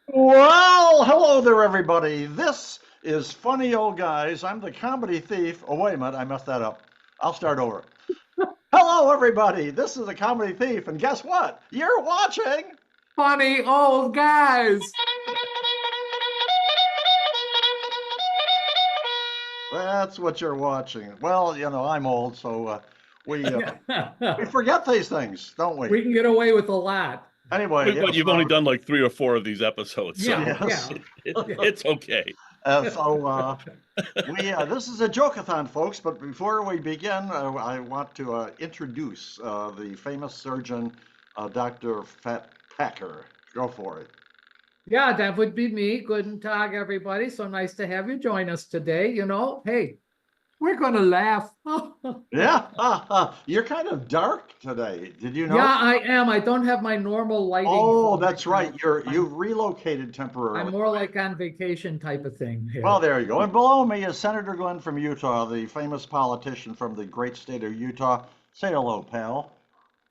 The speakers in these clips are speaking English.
Well, hello there, everybody. This is Funny Old Guys. I'm the comedy thief. Oh, wait a minute, I messed that up. I'll start over. Hello, everybody. This is the comedy thief, and guess what? You're watching. Funny old guys. That's what you're watching. Well, I'm old, so we uh, we We forget these things, don't we? can get away with a lot. Anyway, But yes, you've only done like 3 or 4 of these episodes, Yeah, so yes. yeah, yeah. it's okay. So we this is a joke-a-thon, folks. But before we begin, I want to introduce the famous surgeon, Dr. Fat Packer. Go for it. Yeah, that would be me. Guten Tag, everybody. So nice to have you join us today. Hey, we're going to laugh. Yeah, you're kind of dark today. Did you know? Yeah, I am. I don't have my normal lighting Oh, for my that's right. house. You've relocated I'm temporarily. more like on vacation type of thing Well, here. there you go. And below me is Senator Glenn from Utah, the famous politician from the great state of Utah. Say hello, pal.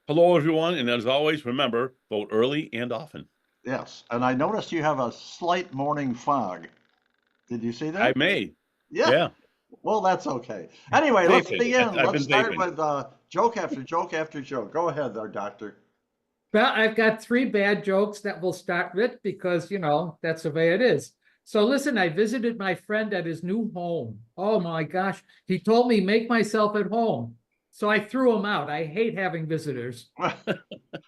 Hello, everyone, and as always, remember, vote early and often. Yes, and I noticed you have a slight morning fog. Did you see I that? may, Yeah. yeah, Well, that's okay. Anyway, let's vaping. begin. I've Let's been start vaping. with joke after joke after joke. Go ahead there, doctor. Well, I've got three bad jokes that we'll start with because, that's the way it is. So listen, I visited my friend at his new home. Oh my gosh. He told me make myself at home. So I threw him out. I hate having visitors.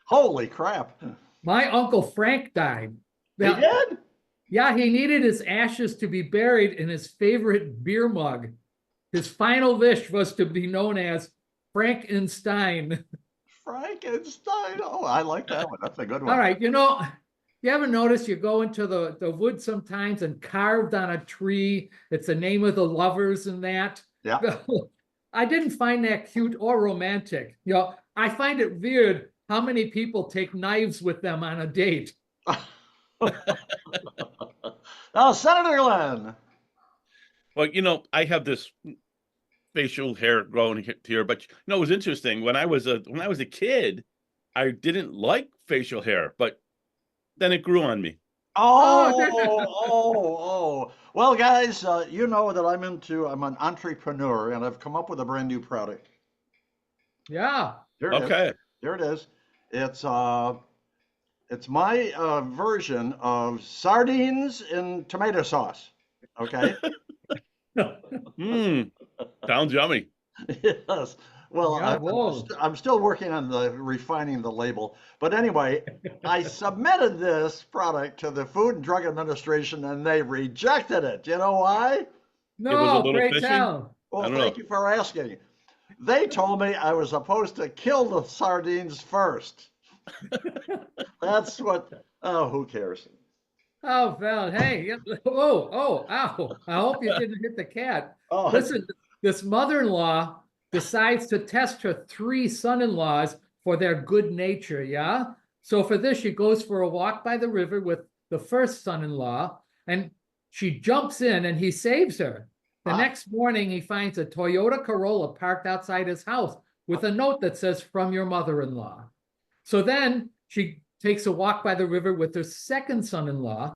Holy crap. My Uncle Frank died. He Now, did? yeah, he needed his ashes to be buried in his favorite beer mug. His final wish was to be known as Frankenstein. Frankenstein. Oh, I like that one. That's a good All one. right, you ever notice you go into the woods sometimes and carved on a tree, it's the name of the lovers and that. Yeah. I didn't find that cute or romantic. I find it weird how many people take knives with them on a date. Now, Senator Glenn. Well, I have this facial hair growing here, but it was interesting when I was a kid, I didn't like facial hair, but then it grew on me. Oh, Oh. Well, guys, you know that I'm an entrepreneur and I've come up with a brand new product. yeah. Here it is. Okay. Here it is. It's uh, it's my version of sardines in tomato sauce. Okay. Hmm. Sounds yummy. Yes. Well, Yeah, whoa. I'm still working on the refining the label. But anyway, I submitted this product to the Food and Drug Administration and they rejected it. You know why? It was a No, little pray fishy. tell. I Well, don't thank know. you for asking. They told me I was supposed to kill the sardines first. That's what, oh, who cares? Oh, well, hey, ow. I hope you didn't hit the cat. Oh, Listen, this mother-in-law decides to test her three son-in-laws for their good nature, yeah? So for this, she goes for a walk by the river with the first son-in-law, and she jumps in and he saves her. The ah, next morning, he finds a Toyota Corolla parked outside his house with a note that says, "From your mother-in-law." So then she takes a walk by the river with her second son in law,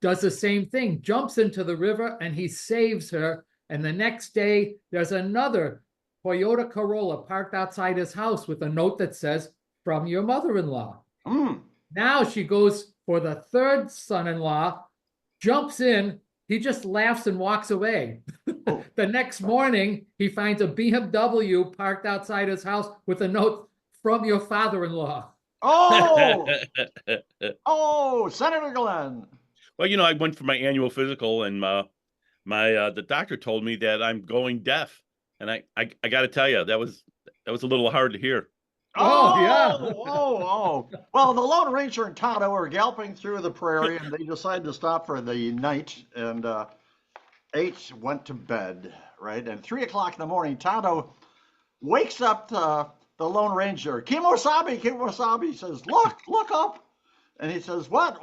does the same thing, jumps into the river, and he saves her. And the next day, there's another Toyota Corolla parked outside his house with a note that says, "From your mother in law." mm. Now she goes for the third son in law, jumps in, he just laughs and walks away. Oh, The next morning, he finds a BMW parked outside his house with a note, "From your father in law." oh, oh, Senator Glenn. Well, I went for my annual physical, and my the doctor told me that I'm going deaf, and I got to tell you that was a little hard to hear. Oh, Oh, yeah. oh. Well, the Lone Ranger and Tonto are galloping through the prairie and they decide to stop for the night. And eight went to bed, right? And 3 o'clock in the morning, Tonto wakes up the Lone Ranger. Kimosabi, Kimosabi says, look up. And he says, what?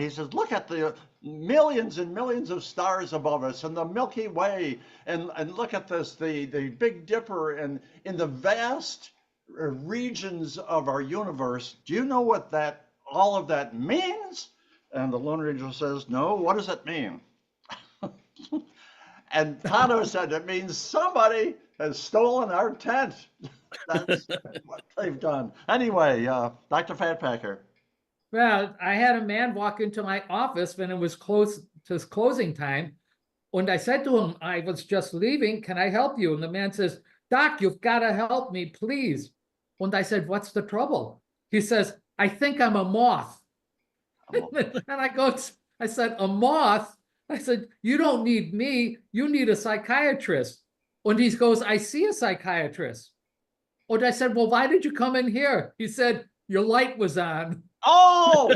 He says, look at the millions and millions of stars above us and the Milky Way. And look at this, the Big Dipper and in the vast regions of our universe. Do you know what that all of that means? And the Lone Ranger says, no, what does it mean? And Tonto said, it means somebody has stolen our tent. That's what they've done. Anyway, Dr. Fatpacker. Well, I had a man walk into my office when it was close to closing time. And I said to him, I was just leaving. Can I help you? And the man says, Doc, you've got to help me, please. And I said, what's the trouble? He says, I think I'm a moth. And I said, a moth? I said, you don't need me. You need a psychiatrist. And he goes, I see a psychiatrist. And I said, well, why did you come in here? He said, your light was on. Oh,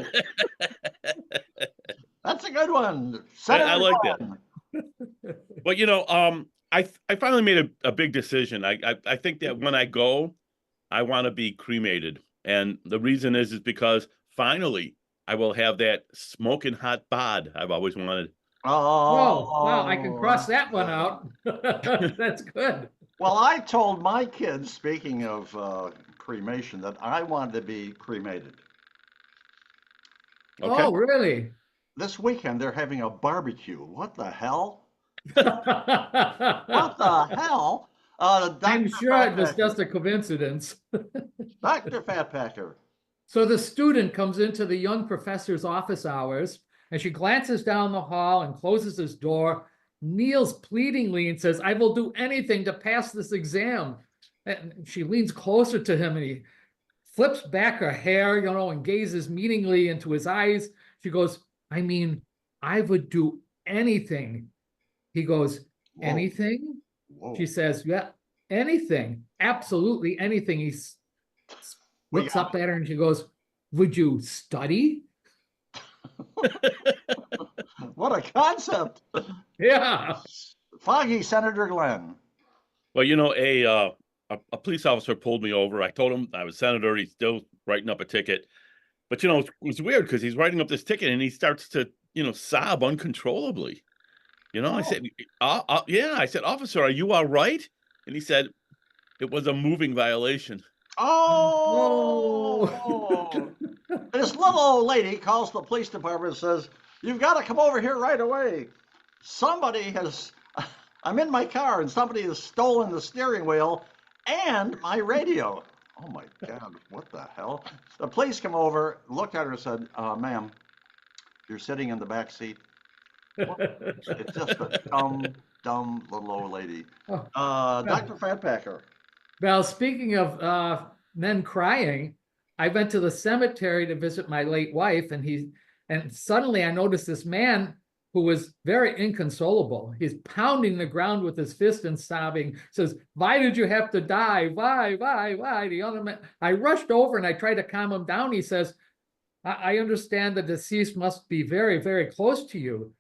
that's a good one. I like that. But I finally made a big decision. I think that when I go, I want to be cremated, and the reason is because finally I will have that smoking hot bod I've always wanted. Oh, wow! I can cross that one out. That's good. Well, I told my kids, speaking of cremation, that I wanted to be cremated. Okay. Oh, really? This weekend they're having a barbecue. What the hell? What the hell? I'm sure it was just a coincidence. Dr. Fatpacker. So the student comes into the young professor's office hours, and she glances down the hall and closes his door, kneels pleadingly and says, I will do anything to pass this exam. And she leans closer to him and he flips back her hair, and gazes meaningly into his eyes. She goes, I mean, I would do anything. He goes, Whoa. Anything? Whoa. She says, yeah, anything, absolutely anything. He looks up at her and she goes, would you study? What a concept. Yeah. Foggy Senator Glenn. Well, a police officer pulled me over. I told him I was senator. He's still writing up a ticket. But, it was weird because he's writing up this ticket and he starts to, sob uncontrollably. I said, yeah. I said, officer, are you all right? And he said, it was a moving violation. Oh. This little old lady calls the police department and says, you've got to come over here right away. I'm in my car and somebody has stolen the steering wheel and my radio. Oh my God, what the hell? The police come over, looked at her and said, ma'am, you're sitting in the back seat. It's just a dumb little old lady. Dr. Fatpacker. Well, speaking of men crying, I went to the cemetery to visit my late wife, and suddenly I noticed this man who was very inconsolable. He's pounding the ground with his fist and sobbing, says, why did you have to die? Why? The other man, I rushed over and I tried to calm him down. He says, I understand the deceased must be very, very close to you.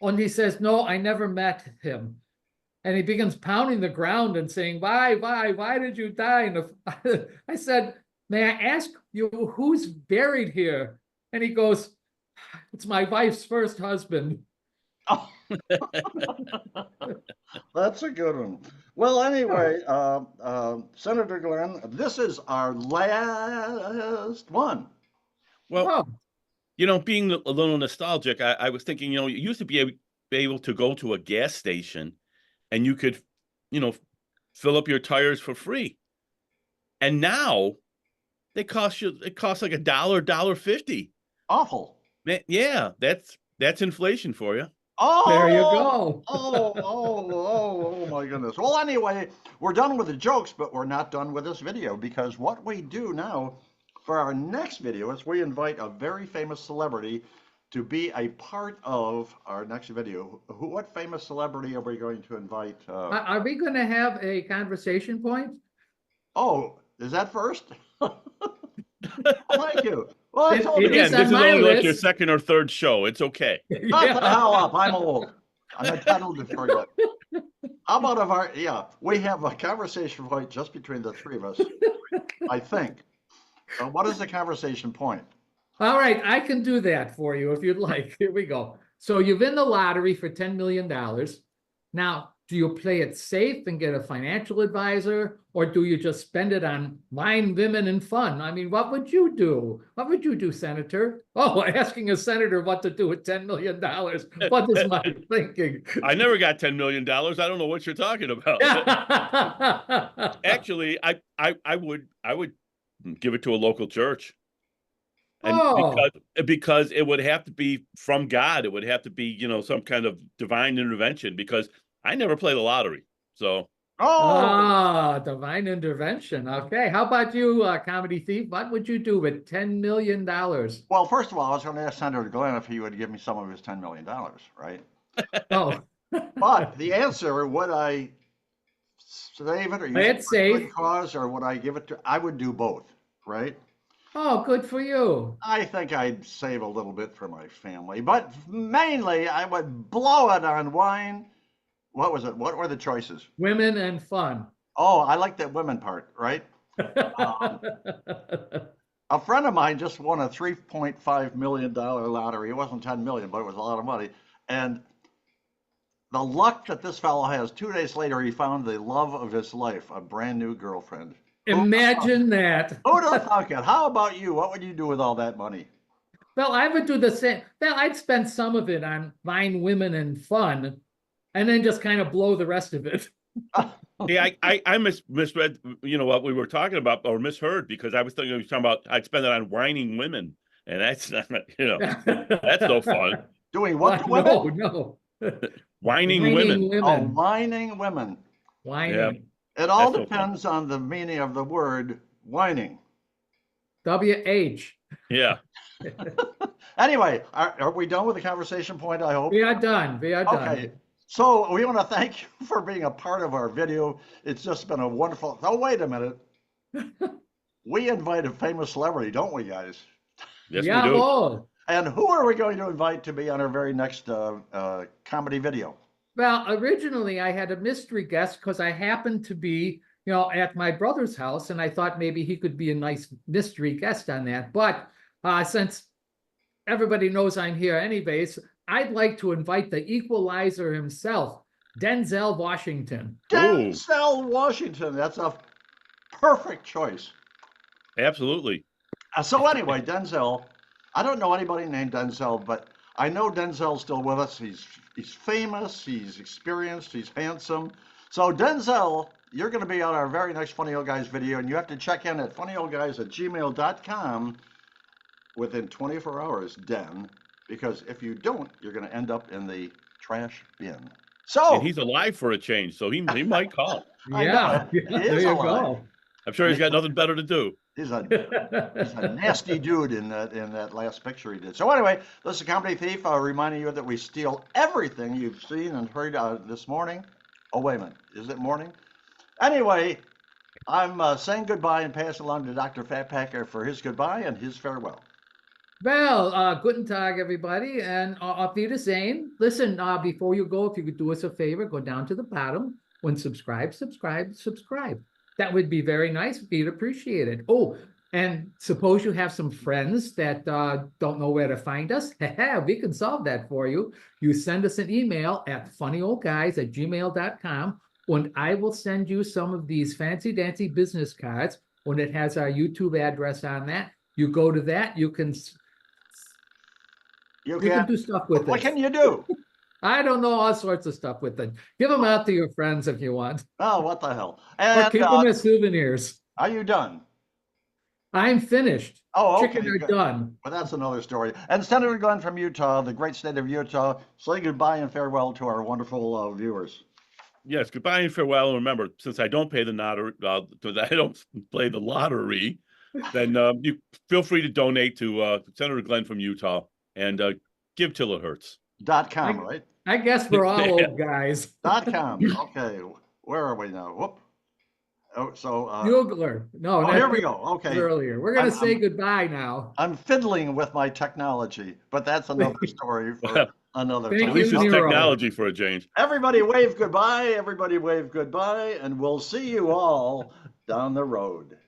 And he says, no, I never met him. And he begins pounding the ground and saying, why did you die? And I said, may I ask you who's buried here? And he goes, it's my wife's first husband. Oh. That's a good one. Well, anyway, Senator Glenn, this is our last one. Well, being a little nostalgic, I was thinking, you used to be able to go to a gas station and you could, fill up your tires for free. And now it costs like $1, $1.50. Awful. Yeah, that's inflation for you. Oh, there you go. oh my goodness. Well, anyway, we're done with the jokes, but we're not done with this video, because what we do now for our next video is we invite a very famous celebrity to be a part of our next video. What famous celebrity are we going to invite? Are we going to have a conversation point? Oh, is that first? Thank you. Well, I told you. Again, this is only like your second or third show. It's okay. Shut the hell up. I'm old. I'm entitled to forget. How about we have a conversation point just between the three of us, I think. So what is the conversation point? All right, I can do that for you if you'd like. Here we go. So you win the lottery for $10 million. Now, Do you play it safe and get a financial advisor, or do you just spend it on wine, women, and fun? I mean, what would you do? What would you do, Senator? Oh, asking a senator what to do with $10 million. What is my thinking? I never got $10 million. I don't know what you're talking about. Actually, I would give it to a local church. And Oh, because it would have to be from God, it would have to be, you know, some kind of divine intervention, because I never play the lottery. So Oh, divine intervention. Okay. How about you, comedy thief? What would you do with $10 million? well, first of all, I was going to ask Senator Glenn if he would give me some of his $10 million, right? Oh, But the answer, would I save it or use play it it for a good safe. cause, or would I give it to, I would do both, right? Oh, good for you. I think I'd save a little bit for my family, but mainly I would blow it on wine. What was it? What were the choices? Women and fun. Oh, I like that women part, right? Um, a friend of mine just won a $3.5 million lottery. It wasn't 10 million, but it was a lot of money. And the luck that this fellow has, 2 days later, he found the love of his life, a brand new girlfriend. Imagine that. Who'd have thunk it? How about you? What would you do with all that money? Well, I would do the same. Well, I'd spend some of it on wine, women, and fun, and then just kind of blow the rest of it. yeah, I misread, you know, what we were talking about, or misheard, because I was thinking we were talking about I'd spend it on whining women, and that's not, you know, that's no fun. Doing what to women? No. Whining women. Oh, whining women. Whining. Yeah. It all That's no fun. depends on the meaning of the word whining. WH. Yeah. Anyway, are we done with the conversation point, I hope? We are done. We are done. Okay. So we want to thank you for being a part of our video. It's just been a wonderful. Oh, wait a minute. We invite a famous celebrity, don't we, guys? Yes, yeah, we do. oh. And who are we going to invite to be on our very next comedy video? Well, originally I had a mystery guest because I happened to be, you know, at my brother's house, and I thought maybe he could be a nice mystery guest on that. But since everybody knows I'm here anyways, I'd like to invite the equalizer himself, Denzel Washington. Denzel Washington. That's a perfect choice. Absolutely. So anyway, Denzel, I don't know anybody named Denzel, but I know Denzel's still with us. He's famous, he's experienced, he's handsome. So Denzel, you're going to be on our very next Funny Old Guys video, and you have to check in at funnyoldguys@gmail.com within 24 hours, Den, because if you don't, you're going to end up in the trash bin. So And he's alive for a change, so he might call. Yeah, there you go. I'm sure he's got nothing better to do. He's a nasty dude in that last picture he did. So anyway, this is Comedy Thief, reminding you that we steal everything you've seen and heard this morning. Oh, wait a minute. Is it morning? Anyway, I'm saying goodbye and passing along to Dr. Fatpacker for his goodbye and his farewell. Well, guten Tag, everybody, and auf Wiedersehen. Listen, before you go, if you could do us a favor, go down to the bottom and subscribe. That would be very nice. We'd appreciate it. Oh, and suppose you have some friends that don't know where to find us. We can solve that for you. You send us an email at funnyoldguys@gmail.com, and I will send you some of these fancy dancy business cards when it has our YouTube address on that. You go to that, you can do stuff with it. What can you do? I don't know, all sorts of stuff with it. Give them out to your friends if you want. Oh, what the hell? Or keep them as souvenirs. Are you done? I'm finished. Oh, okay. Chicken are done. Well, that's another story. And Senator Glenn from Utah, the great state of Utah, say goodbye and farewell to our wonderful viewers. Yes, goodbye and farewell. And remember, since I don't pay the lottery, I don't play the lottery, then you feel free to donate to Senator Glenn from Utah and give till it hurts. .com, right? I guess we're all old guys. .com. Okay, where are we now? Whoop. Oh, so Bugler. No, here we go. Okay. Earlier, we're gonna say goodbye now. I'm fiddling with my technology, but that's another story for another time. At least it's technology for a change. Everybody wave goodbye. Everybody wave goodbye, and we'll see you all down the road.